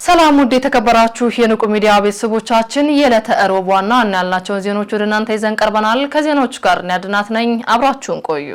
ሰላም ውድ የተከበራችሁ የንቁ ሚዲያ ቤተሰቦቻችን የዕለተ ሮብ ዋና ያልናቸው ዜናዎች ወደ እናንተ ይዘን ቀርበናል። ከዜናዎቹ ጋር ያድናት ነኝ። አብራችሁን ቆዩ።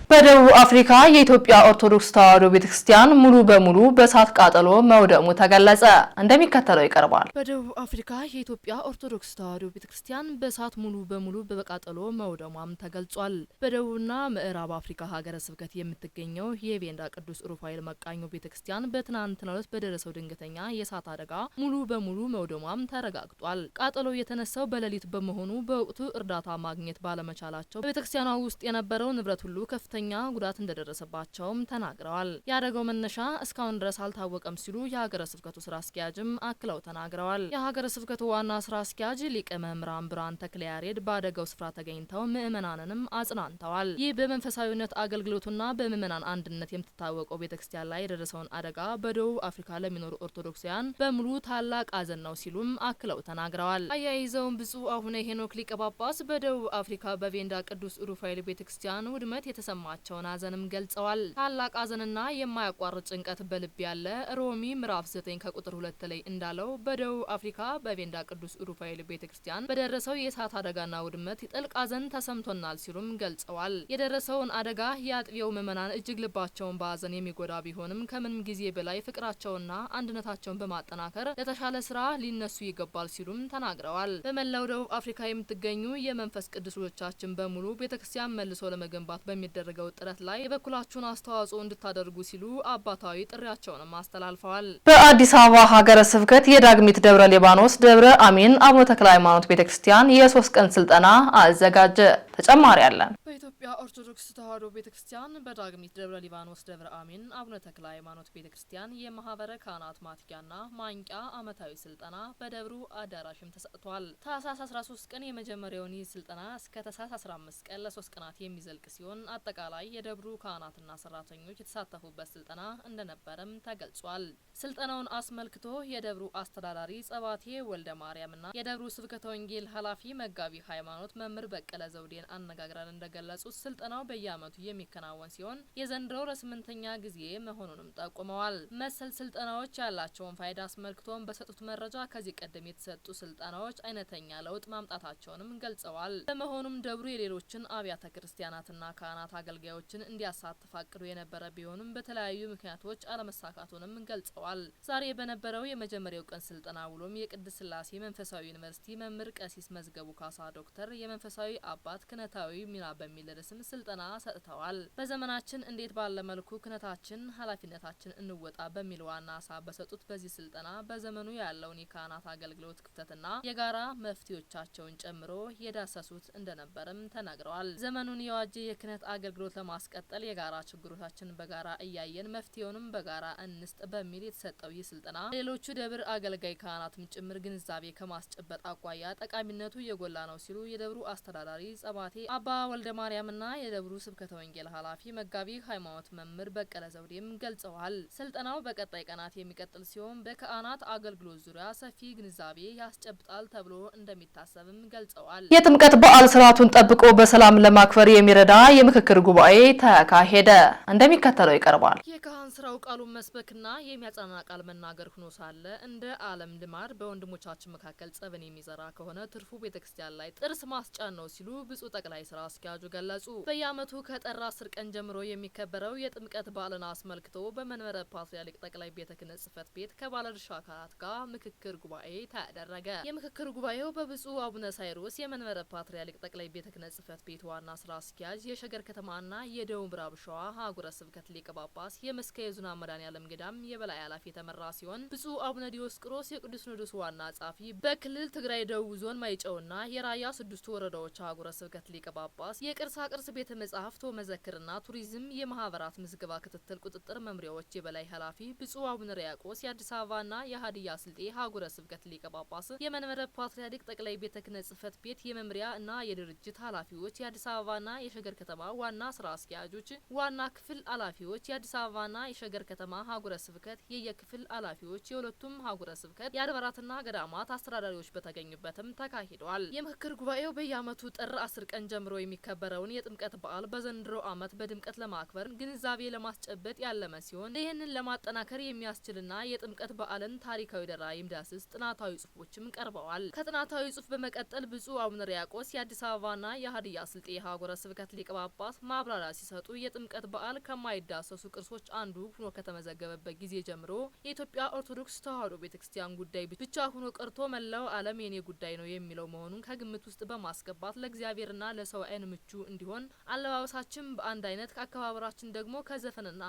በደቡብ አፍሪካ የኢትዮጵያ ኦርቶዶክስ ተዋሕዶ ቤተክርስቲያን ሙሉ በሙሉ በእሳት ቃጠሎ መውደሙ ተገለጸ። እንደሚከተለው ይቀርባል። በደቡብ አፍሪካ የኢትዮጵያ ኦርቶዶክስ ተዋሕዶ ቤተክርስቲያን በእሳት ሙሉ በሙሉ በቃጠሎ መውደሟም ተገልጿል። በደቡብና ምዕራብ አፍሪካ ሀገረ ስብከት የምትገኘው የቬንዳ ቅዱስ ሩፋኤል መቃኞ ቤተክርስቲያን በትናንትናው ዕለት በደረሰው ድንገተኛ የእሳት አደጋ ሙሉ በሙሉ መውደሟም ተረጋግጧል። ቃጠሎ የተነሳው በሌሊት በመሆኑ በወቅቱ እርዳታ ማግኘት ባለመቻላቸው በቤተክርስቲያኗ ውስጥ የነበረው ንብረት ሁሉ ከፍተኛ ጉዳት እንደደረሰባቸውም ተናግረዋል። የአደጋው መነሻ እስካሁን ድረስ አልታወቀም ሲሉ የሀገረ ስብከቱ ስራ አስኪያጅም አክለው ተናግረዋል። የሀገረ ስብከቱ ዋና ስራ አስኪያጅ ሊቀ መምህራን ብርሃን ተክለያሬድ በአደጋው ስፍራ ተገኝተው ምዕመናንንም አጽናንተዋል። ይህ በመንፈሳዊነት አገልግሎቱና በምዕመናን አንድነት የምትታወቀው ቤተክርስቲያን ላይ የደረሰውን አደጋ በደቡብ አፍሪካ ለሚኖሩ ኦርቶዶክሳውያን በሙሉ ታላቅ ሐዘን ነው ሲሉም አክለው ተናግረዋል። አያይዘውም ብፁዕ አቡነ ሄኖክ ሊቀ ጳጳስ በደቡብ አፍሪካ በቬንዳ ቅዱስ ሩፋኤል ቤተክርስቲያን ውድመት የተሰማቸውን ሐዘንም ገልጸዋል። ታላቅ ሐዘንና የማያቋርጥ ጭንቀት በልብ ያለ ሮሚ ምዕራፍ 9 ከቁጥር 2 ላይ እንዳለው በደቡብ አፍሪካ በቬንዳ ቅዱስ ሩፋኤል ቤተክርስቲያን በደረሰው የእሳት አደጋና ውድመት ጥልቅ ሐዘን ተሰምቶናል ሲሉም ገልጸዋል። የደረሰውን አደጋ የአጥቢያው ምዕመናን እጅግ ልባቸውን በሐዘን የሚጎዳ ቢሆንም ከምንም ጊዜ በላይ ፍቅራቸውና አንድነታቸውን በማጠናከር ለተሻለ ስራ ሊነሱ ይገባል ሲሉም ተናግረዋል። በመላው ደቡብ አፍሪካ የምትገኙ የመንፈስ ቅዱሶቻችን በሙሉ ቤተክርስቲያን መልሶ ለመገንባት በሚደረገው ጥረት ላይ የበኩላችሁን አስተዋጽኦ እንድታደርጉ ሲሉ አባታዊ ጥሪያቸውንም አስተላልፈዋል። በአዲስ አበባ ሀገረ ስብከት የዳግሚት ደብረ ሊባኖስ ደብረ አሚን አቡነ ተክለ ሃይማኖት ቤተክርስቲያን የ3 ቀን ስልጠና አዘጋጀ። ተጨማሪ አለን። በኢትዮጵያ ኦርቶዶክስ ተዋሕዶ ቤተክርስቲያን በዳግሚት ደብረ ሊባኖስ ደብረ አሚን አቡነ ተክለ ሃይማኖት ቤተክርስቲያን የማህበረ ካህናት ማትጊያና ማንቂያ ዓመታዊ ስልጠና በደብሩ አዳራሽም ተሰጥቷል። ታህሳስ 13 ቀን የመጀመሪያውን ይህ ስልጠና እስከ ታህሳስ 15 ቀን ለ3 ቀናት የሚዘልቅ ሲሆን አጠቃላይ የደብሩ ካህናትና ሰራተኞች የተሳተፉበት ስልጠና እንደነበረም ተገልጿል። ስልጠናውን አስመልክቶ የደብሩ አስተዳዳሪ ጸባቴ ወልደ ማርያምና የደብሩ ስብከተ ወንጌል ኃላፊ መጋቢ ሃይማኖት መምህር በቀለ ዘውዴን አነጋግረን እንደገለጹት ስልጠናው በየዓመቱ የሚከናወን ሲሆን የዘንድሮው ለ8ኛ ጊዜ መሆኑንም ጠቁመዋል። መሰል ስልጠናዎች ያላቸውን ፋይዳ አስመልክቶም በሰጡት መረጃ ከዚህ ቀደም የተሰጡ ስልጠናዎች አይነተኛ ለውጥ ማምጣታቸውንም ገልጸዋል። በመሆኑም ደብሩ የሌሎችን አብያተ ክርስቲያናትና ካህናት አገልጋዮችን እንዲያሳትፍ አቅዶ የነበረ ቢሆንም በተለያዩ ምክንያቶች አለመሳካቱንም ገልጸዋል። ዛሬ በነበረው የመጀመሪያው ቀን ስልጠና ውሎም የቅድስት ሥላሴ መንፈሳዊ ዩኒቨርሲቲ መምህር ቀሲስ መዝገቡ ካሳ ዶክተር የመንፈሳዊ አባት ክህነታዊ ሚና በሚል ርዕስም ስልጠና ሰጥተዋል። በዘመናችን እንዴት ባለ መልኩ ክህነታችን ኃላፊነታችን እንወጣ በሚል ዋና ሀሳብ በሰጡት በዚህ ስልጠና በዘመኑ ያለውን የካህናት አገልግሎት ክፍተትና የጋራ መፍትሄዎቻቸውን ጨምሮ የዳሰሱት እንደነበርም ተናግረዋል። ዘመኑን የዋጀ የክህነት አገልግሎት ለማስቀጠል የጋራ ችግሮቻችን በጋራ እያየን መፍትሄውንም በጋራ እንስጥ በሚል የተሰጠው ይህ ስልጠና ሌሎቹ ደብር አገልጋይ ካህናትም ጭምር ግንዛቤ ከማስጨበጥ አኳያ ጠቃሚነቱ የጎላ ነው ሲሉ የደብሩ አስተዳዳሪ ጸባቴ አባ ወልደ ማርያምና የደብሩ ስብከተ ወንጌል ኃላፊ መጋቢ ሃይማኖት መምህር በቀለ ዘውዴም ገልጸዋል። ስልጠናው በቀጣይ ቀናት የሚቀጥል ሲሆን በካህናት አገልግሎት ዙሪያ ሰፊ ግንዛቤ ያስጨብጣል ተብሎ እንደሚታሰብም ገልጸዋል። የጥምቀት በዓል ስርዓቱን ጠብቆ በሰላም ለማክበር የሚረዳ የምክክር ጉባኤ ተካሄደ። እንደሚከተለው ይቀርባል። የካህን ስራው ቃሉን መስበክና የሚያጸና ቃል መናገር ሆኖ ሳለ እንደ ዓለም ልማድ በወንድሞቻችን መካከል ጸብን የሚዘራ ከሆነ ትርፉ ቤተክርስቲያን ላይ ጥርስ ማስጫን ነው ሲሉ ብፁዕ ጠቅላይ ስራ አስኪያጁ ገለጹ። በየዓመቱ ከጥር 10 ቀን ጀምሮ የሚከበረው የጥምቀት በዓልን አስመልክቶ በመንበረ ፓትርያርክ ጠቅላይ ቤተ ክህነት ጽሕፈት ቤት ከባለድርሻ አካላት ጋር ምክክር ጉባኤ ተደረገ። የምክክር ጉባኤው በብፁዕ አቡነ ሳይሮስ የመንበረ ፓትርያርክ ጠቅላይ ቤተ ክህነት ጽሕፈት ቤት ዋና ስራ አስኪያጅ፣ የሸገር ከተማና የደቡብ ምዕራብ ሸዋ ሀገረ ስብከት ሊቀ ጳጳስ፣ የመስቀ የዙና መድኃኔዓለም ገዳም የበላይ ኃላፊ የተመራ ሲሆን ብፁዕ አቡነ ዲዮስቆሮስ የቅዱስ ሲኖዶስ ዋና ጸሐፊ፣ በክልል ትግራይ ደቡብ ዞን ማይጨውና የራያ 6 ወረዳዎች ሀገረ ስብከት ሊቀ ጳጳስ፣ የቅርሳ ቅርስ ቤተ መጻሕፍት ወመዘክርና ቱሪዝም የማህበራት ምዝገባ ክትትል ቁጥጥር መምሪያዎች የበላይ ኃላፊ፣ ብፁዕ አቡነ ሪያቆስ የአዲስ አበባና የሀዲያ ስልጤ ሀገረ ስብከት ሊቀ ጳጳስ፣ የመንበረ ፓትርያርክ ጠቅላይ ቤተ ክህነት ጽሕፈት ቤት የመምሪያ እና የድርጅት ኃላፊዎች፣ የአዲስ አበባና የሸገር ከተማ ዋና ስራ አስኪያጆች፣ ዋና ክፍል ኃላፊዎች፣ የአዲስ አበባና የሸገር ከተማ ሀገረ ስብከት የየክፍል ኃላፊዎች፣ የሁለቱም ሀገረ ስብከት የአድባራትና ገዳማት አስተዳዳሪዎች በተገኙበትም ተካሂደዋል። የምክክር ጉባኤው በየዓመቱ ጥር 10 ቀን ጀምሮ የሚከበረውን የጥምቀት በዓል በዘንድሮ ዓመት በድምቀት ለማክበር ግንዛቤ ለማስጨበጥ ያለመ ሲሆን ይህንን ለማጠናከር የሚያስችልና የጥምቀት በዓልን ታሪካዊ ዳራ የሚዳስስ ጥናታዊ ጽሑፎችም ቀርበዋል። ከጥናታዊ ጽሑፍ በመቀጠል ብፁዕ አቡነ ሪያቆስ የአዲስ አበባና የሀዲያ ስልጤ ሀገረ ስብከት ሊቀ ጳጳስ ማብራሪያ ሲሰጡ የጥምቀት በዓል ከማይዳሰሱ ቅርሶች አንዱ ሆኖ ከተመዘገበበት ጊዜ ጀምሮ የኢትዮጵያ ኦርቶዶክስ ተዋሕዶ ቤተክርስቲያን ጉዳይ ብቻ ሆኖ ቀርቶ መላው ዓለም የኔ ጉዳይ ነው የሚለው መሆኑን ከግምት ውስጥ በማስገባት ለእግዚአብሔርና ለሰው ዓይን ምቹ እንዲሆን አለባበሳችን በአንድ አይነት አከባበራችን ደግሞ ከዘፈንና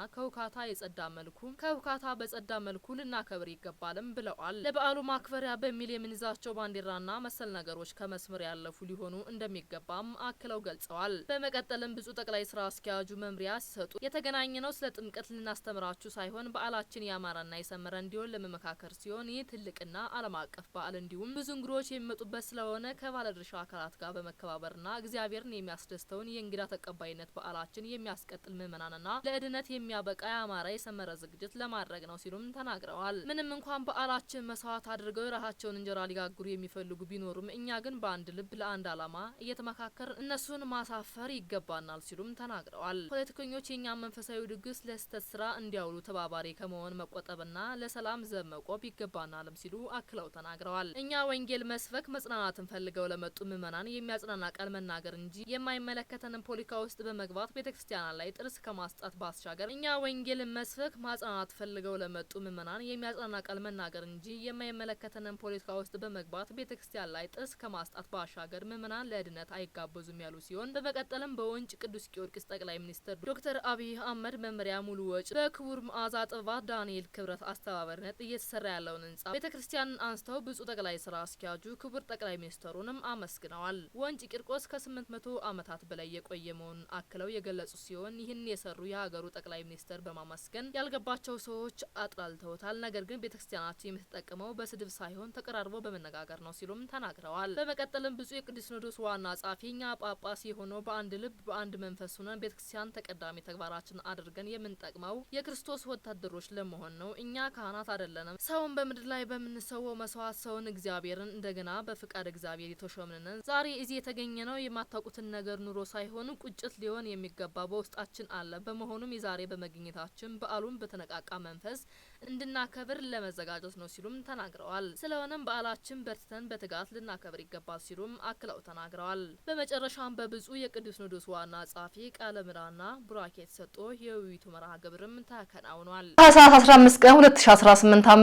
ከውካታ በጸዳ መልኩ ልናከብር ይገባልም ብለዋል። ለበዓሉ ማክበሪያ በሚል የምንይዛቸው ባንዲራና መሰል ነገሮች ከመስመር ያለፉ ሊሆኑ እንደሚገባም አክለው ገልጸዋል። በመቀጠልም ብፁዕ ጠቅላይ ስራ አስኪያጁ መምሪያ ሲሰጡ የተገናኘነው ስለ ጥምቀት ልናስተምራችሁ ሳይሆን በዓላችን ያማረና የሰመረ እንዲሆን ለመመካከር ሲሆን ይህ ትልቅና ዓለም አቀፍ በዓል እንዲሁም ብዙ እንግዶች የሚመጡበት ስለሆነ ከባለድርሻ አካላት ጋር በመከባበርና እግዚአብሔርን የሚያስደስተውን የእንግዳ ተቀባይነት በዓላችን የሚያስቀጥል ምዕመናንና ለእድነት የሚያበቃ ያማረ የሰመረ ዝግጅት ለማድረግ ነው ሲሉም ተናግረዋል። ምንም እንኳን በዓላችን መስዋዕት አድርገው የራሳቸውን እንጀራ ሊጋግሩ የሚፈልጉ ቢኖሩም እኛ ግን በአንድ ልብ ለአንድ ዓላማ እየተመካከር እነሱን ማሳፈር ይገባናል ሲሉም ተናግረዋል። ፖለቲከኞች የእኛን መንፈሳዊ ድግስ ለስህተት ስራ እንዲያውሉ ተባባሪ ከመሆን መቆጠብና ለሰላም ዘብ መቆም ይገባናልም ሲሉ አክለው ተናግረዋል። እኛ ወንጌል መስበክ መጽናናትን ፈልገው ለመጡ ምዕመናን የሚያጽናና ቃል መናገር እንጂ የማይመለከተንን ፖለቲካ ውስጥ በመግባት ቤተክርስቲያን ላይ ጥርስ ከማስጣት ባሻገር እኛ ወንጌል መስበክ ማጽናናት ፈልገው ለመጡ ምዕመናን የሚያጽናና ቃል መናገር እንጂ የማይመለከተንን ፖለቲካ ውስጥ በመግባት ቤተክርስቲያን ላይ ጥርስ ከማስጣት ባሻገር ምዕመናን ለእድነት አይጋበዙም ያሉ ሲሆን በመቀጠልም በወንጭ ቅዱስ ጊዮርጊስ ጠቅላይ ሚኒስትር ዶክተር አብይ አህመድ መመሪያ ሙሉ ወጪ በክቡር መዓዛ ጥበባት ዳንኤል ክብረት አስተባባሪነት እየተሰራ ያለውን ህንጻ ቤተክርስቲያንን አንስተው ብፁዕ ጠቅላይ ስራ አስኪያጁ ክቡር ጠቅላይ ሚኒስትሩንም አመስግነዋል። ወንጭ ቂርቆስ ከ800 ዓመታት በላይ የቆየ መሆኑን አክለው የገለጹ ሲሆን ይህን የሰሩ የሀገሩ ጠቅላይ ሚኒስትር በማመስገን ያልገባቸው ሰዎች አጥላልተውታል። ነገር ግን ቤተክርስቲያናችን የምትጠቀመው በስድብ ሳይሆን ተቀራርቦ በመነጋገር ነው ሲሉም ተናግረዋል። በመቀጠልም ብፁዕ የቅዱስ ሲኖዶስ ዋና ጸሐፊ እኛ ጳጳስ የሆነው በአንድ ልብ በአንድ መንፈስ ሆነን ቤተክርስቲያን ተቀዳሚ ተግባራችን አድርገን የምንጠቅመው የክርስቶስ ወታደሮች ለመሆን ነው። እኛ ካህናት አይደለንም። ሰውን በምድር ላይ በምንሰወው መስዋዕት ሰውን እግዚአብሔርን እንደገና በፍቃድ እግዚአብሔር የተሾምንን ዛሬ እዚህ የተገኘ ነው የማታውቁትን ነገር ኑሮ ሳይሆን ቁጭት ሊሆን የሚገባ በውስጣችን አለ። በመሆኑም የዛሬ በመገኘታችን በዓሉን በተነቃቃ መንፈስ እንድናከብር ለመዘጋጀት ነው ሲሉም ተናግረዋል። ስለሆነም በዓላችን በርትተን በትጋት ልናከብር ይገባል ሲሉም አክለው ተናግረዋል። በመጨረሻም በብፁዕ የቅዱስ ሲኖዶስ ዋና ጸሐፊ ቃለ ምዕዳንና ቡራኬ ተሰጥቶ የውይይቱ መርሃ ግብርም ተከናውኗል። ታኅሳስ 15 ቀን 2018 ዓ.ም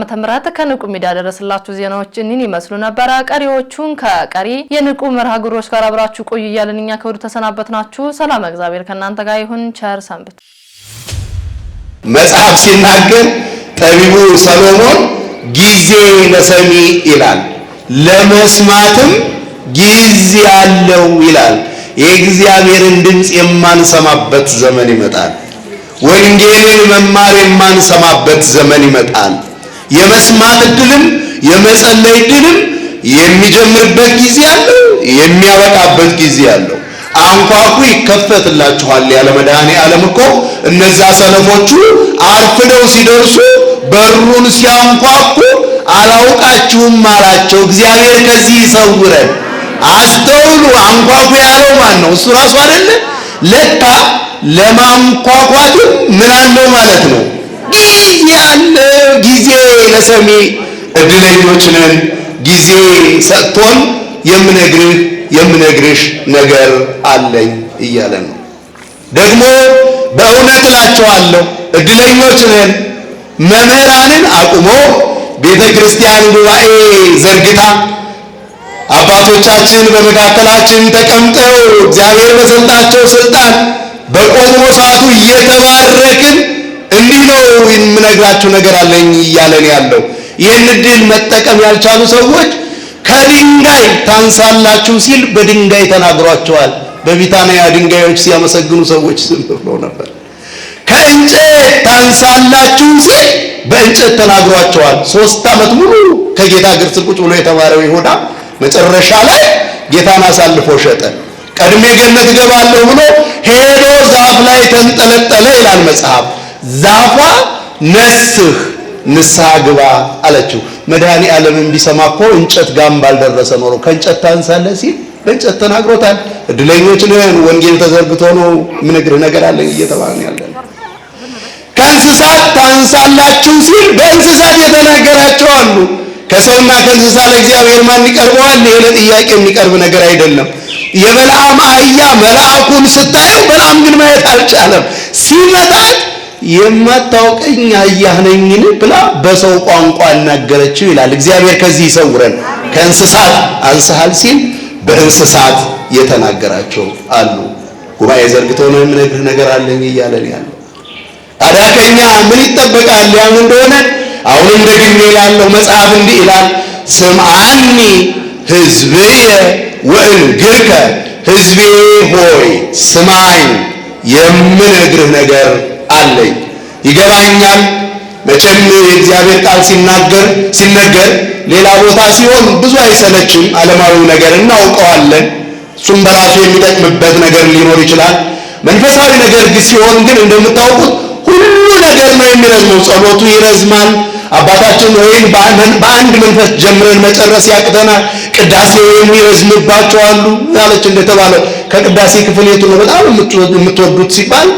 ከንቁ ሚዲያ ደረስላችሁ ዜናዎች እኒን ይመስሉ ነበር። ቀሪዎቹን ከቀሪ የንቁ መርሃ ግብሮች ጋር አብራችሁ ቆዩ እያልን እኛ ከወዲሁ ተሰናበትናችሁ። ሰላም እግዚአብሔር ከእናንተ ጋር ይሁን። ቸር ሰንብት። መጽሐፍ ሲናገር ጠቢቡ ሰሎሞን ጊዜ ለሰሚ ይላል፣ ለመስማትም ጊዜ አለው ይላል። የእግዚአብሔርን ድምጽ የማንሰማበት ዘመን ይመጣል። ወንጌልን መማር የማንሰማበት ዘመን ይመጣል። የመስማት እድልም የመጸለይ እድልም የሚጀምርበት ጊዜ አለው፣ የሚያበቃበት ጊዜ አለው። አንኳኩ ይከፈትላችኋል ያለ መድኃኔዓለም እኮ እነዛ ሰነፎቹ አርፍደው ሲደርሱ በሩን ሲያንኳኩ አላውቃችሁም አላቸው። እግዚአብሔር ከዚህ ይሰውረን። አስተውሉ። አንኳኩ ያለው ማን ነው? እሱ ራሱ አይደለ? ለካ ለማንኳኳት ምን አለው ማለት ነው? ጊዜ አለው። ጊዜ ለሰሚ እድለኞች ነን። ጊዜ ሰጥቶን የምነግርሽ ነገር አለኝ እያለ ነው። ደግሞ በእውነት እላችኋለሁ እድለኞች ነን። መምህራንን አቁሞ ቤተ ክርስቲያን ጉባኤ ዘርግታ አባቶቻችን በመካከላችን ተቀምጠው እግዚአብሔር በሰጣቸው ስልጣን በቆሞሳቱ እየተባረክን እንዲህ ነው የምነግራችሁ ነገር አለኝ እያለን ያለው። ይህን እድል መጠቀም ያልቻሉ ሰዎች ከድንጋይ ታንሳላችሁ ሲል በድንጋይ ተናግሯቸዋል። በቢታንያ ድንጋዮች ሲያመሰግኑ ሰዎች ዝም ብለው ነበር። ከእንጨት ታንሳላችሁ ሲል በእንጨት ተናግሯቸዋል። 3 ዓመት ሙሉ ከጌታ እግር ስር ቁጭ ብሎ የተማረው ይሁዳ መጨረሻ ላይ ጌታን አሳልፎ ሸጠ። ቀድሜ ገነት እገባለሁ ብሎ ሄዶ ዛፍ ላይ ተንጠለጠለ ይላል መጽሐፍ። ዛፏ ነስህ ንስሐ ግባ አለችው። መድኃኔ ዓለምን ቢሰማ እኮ እንጨት ጋም ባልደረሰ ኖሮ ከእንጨት ታንሳለህ ሲል በእንጨት ተናግሮታል። እድለኞች ነን፣ ወንጌል ተዘርግቶ ነው የምነግርህ ነገር አለኝ እየተባለ ያለን። ከእንስሳት ታንሳላችሁ ሲል በእንስሳት የተናገራቸው አሉ። ከሰውና ከእንስሳ ለእግዚአብሔር ማን ይቀርበዋል? ይሄ ለጥያቄ የሚቀርብ ነገር አይደለም። የበለዓም አህያ መልአኩን ስታየው በለዓም ግን ማየት አልቻለም። ሲመጣት የማታውቀኝ አህያ ነኝን ብላ በሰው ቋንቋ እናገረችው ይላል። እግዚአብሔር ከዚህ ይሰውረን። ከእንስሳት አንስሃል ሲል በእንስሳት የተናገራቸው አሉ። ጉባኤ ዘርግቶ ነው የምነግርህ ነገር አለኝ እያለን ያለው። ታዲያ ከኛ ምን ይጠበቃል? ያም እንደሆነ አሁንም ደግሜ ያለው መጽሐፍ እንዲህ ይላል፣ ስምዓኒ ሕዝብየ ወእንግርከ፣ ሕዝቤ ሆይ ስማኝ የምነግርህ ነገር አለኝ። ይገባኛል። መቼም የእግዚአብሔር ቃል ሲነገር ሌላ ቦታ ሲሆን ብዙ አይሰለችም። ዓለማዊው ነገር እናውቀዋለን። እሱም በራሱ የሚጠቅምበት ነገር ሊኖር ይችላል። መንፈሳዊ ነገር ሲሆን ግን እንደምታውቁት ሁሉ ነገር ነው የሚረዝመው። ጸሎቱ ይረዝማል። አባታችን ሆይን በአንድ መንፈስ ጀምረን መጨረስ ያቅተናል። ቅዳሴው የሚረዝምባቸው አሉ ያለች እንደተባለው ከቅዳሴ ክፍል የቱ ነው በጣም የምትወዱት ሲባል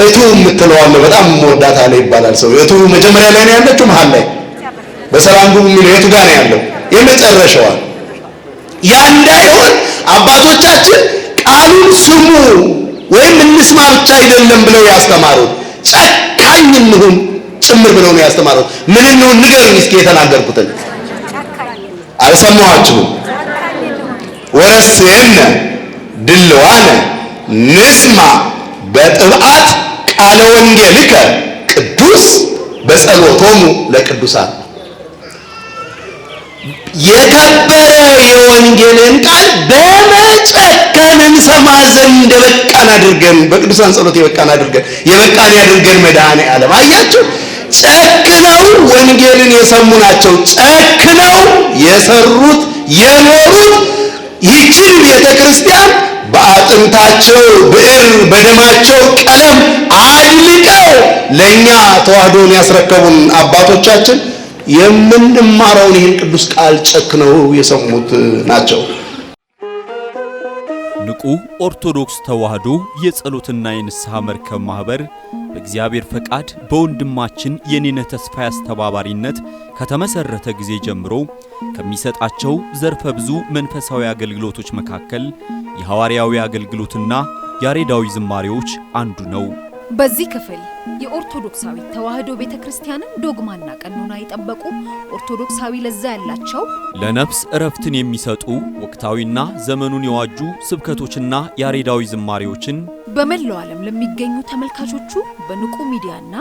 እቱ የምትለዋለሁ በጣም መወዳት አለ ይባላል። ሰው እቱ መጀመሪያ ላይ ነው ያለችው መሃል ላይ በሰላም ግቡ የሚለው የቱ ጋር ነው ያለው? የመጨረሻዋ። ያ እንዳይሆን አባቶቻችን ቃሉን ስሙ ወይም እንስማ ብቻ አይደለም ብለው ያስተማሩት፣ ጨካኝ እንሁን ጭምር ብለው ነው ያስተማሩት። ምን ነው ንገሩኝ እስኪ የተናገርኩትን አልሰማኋችሁም? ወረስየነ ድልዋነ ንስማ በጥብዓት ቃለ ወንጌልከ ቅዱስ በጸሎቶሙ ለቅዱሳን። የከበረ የወንጌልን ቃል በመጨከን እንሰማ ዘንድ የበቃን አድርገን፣ በቅዱሳን ጸሎት የበቃን አድርገን፣ የበቃን ያድርገን መድኃኔ ዓለም። አያችሁ፣ ጨክነው ወንጌልን የሰሙ ናቸው። ጨክነው የሰሩት የኖሩት ይህችን ቤተ ክርስቲያን በአጥንታቸው ብዕር በደማቸው ቀለም አድልቀው ለእኛ ተዋህዶን ያስረከቡን አባቶቻችን የምንማረውን ይህን ቅዱስ ቃል ጨክነው የሰሙት ናቸው። ንቁ ኦርቶዶክስ ተዋህዶ የጸሎትና የንስሐ መርከብ ማህበር በእግዚአብሔር ፈቃድ በወንድማችን የኔነህ ተስፋዬ አስተባባሪነት ከተመሰረተ ጊዜ ጀምሮ ከሚሰጣቸው ዘርፈ ብዙ መንፈሳዊ አገልግሎቶች መካከል የሐዋርያዊ አገልግሎትና ያሬዳዊ ዝማሬዎች አንዱ ነው። በዚህ ክፍል የኦርቶዶክሳዊ ተዋህዶ ቤተክርስቲያንን ዶግማና ቀኖና የጠበቁ ኦርቶዶክሳዊ ለዛ ያላቸው ለነፍስ እረፍትን የሚሰጡ ወቅታዊና ዘመኑን የዋጁ ስብከቶችና ያሬዳዊ ዝማሬዎችን በመላው ዓለም ለሚገኙ ተመልካቾቹ በንቁ ሚዲያና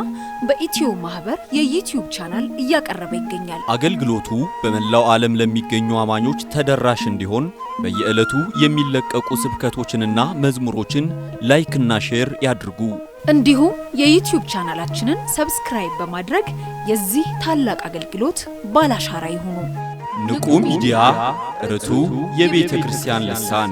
በኢትዮ ማህበር የዩቲዩብ ቻናል እያቀረበ ይገኛል። አገልግሎቱ በመላው ዓለም ለሚገኙ አማኞች ተደራሽ እንዲሆን በየዕለቱ የሚለቀቁ ስብከቶችንና መዝሙሮችን ላይክና ሼር ያድርጉ። እንዲሁም የዩቲዩብ ቻናላችንን ሰብስክራይብ በማድረግ የዚህ ታላቅ አገልግሎት ባላሻራ ይሁኑ። ንቁ ሚዲያ ርቱ የቤተ ክርስቲያን ልሳን